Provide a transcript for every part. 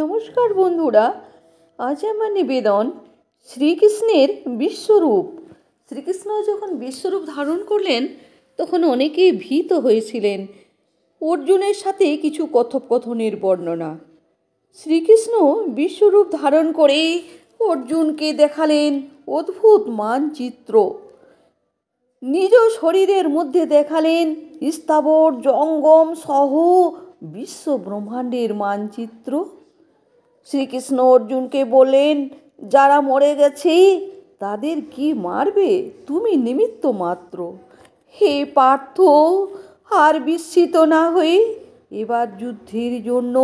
নমস্কার বন্ধুরা, আজ আমার নিবেদন শ্রীকৃষ্ণের বিশ্বরূপ। শ্রীকৃষ্ণ যখন বিশ্বরূপ ধারণ করলেন তখন অনেকেই ভীত হয়েছিলেন। অর্জুনের সাথে কিছু কথোপকথনের বর্ণনা। শ্রীকৃষ্ণ বিশ্বরূপ ধারণ করে অর্জুনকে দেখালেন অদ্ভুত মানচিত্র। নিজ শরীরের মধ্যে দেখালেন স্থাবর জঙ্গম সহ বিশ্ব ব্রহ্মাণ্ডের মানচিত্র। শ্রীকৃষ্ণ অর্জুনকে বললেন, যারা মরে গেছে তাদের কি মারবে? তুমি নিমিত্ত মাত্র। হে পার্থ, আর বিস্মিত না হয়ে এবার যুদ্ধের জন্য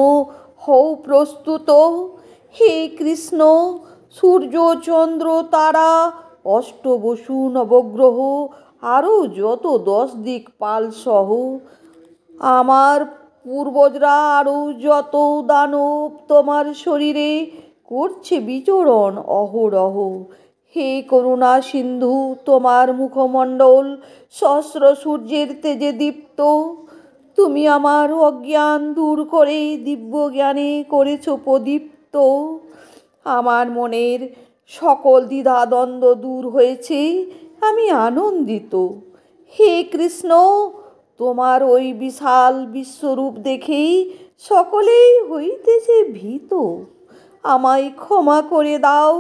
হও প্রস্তুত। হে কৃষ্ণ, সূর্য চন্দ্র তারা অষ্টবসু নবগ্রহ আরও যত 10 দিকপাল সহ আমার পূর্বজরা আরও যত দানব তোমার শরীরে করছে বিচরণ অহরহ। হে করুণা সিন্ধু, তোমার মুখমণ্ডল সহস্র সূর্যের তেজে দীপ্ত। তুমি আমার অজ্ঞান দূর করে দিব্য জ্ঞানে করেছ প্রদীপ্ত। আমার মনের সকল দ্বিধাদ্বন্দ্ব দূর হয়েছে, আমি আনন্দিত। হে কৃষ্ণ, তোমার ওই বিশাল বিশ্বরূপ দেখেই সকলেই হইতেছে ভীত। আমায় ক্ষমা করে দাও,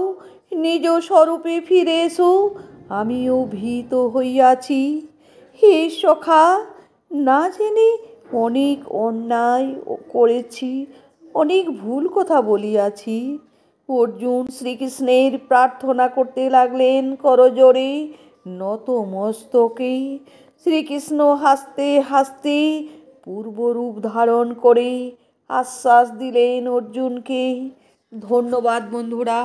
নিজ স্বরূপে ফিরে এসো, আমিও ভীত হইয়াছি। হে সখা, না জেনে অনেক অন্যায় করেছি, অনেক ভুল কথা বলিয়াছি। অর্জুন শ্রীকৃষ্ণের প্রার্থনা করতে লাগলেন করজোড়ে নত মস্তকে। শ্রীকৃষ্ণ হাসতে হাসতে পূর্বরূপ ধারণ করে আশ্বাস দিলেন অর্জুনকে। ধন্যবাদ বন্ধুরা।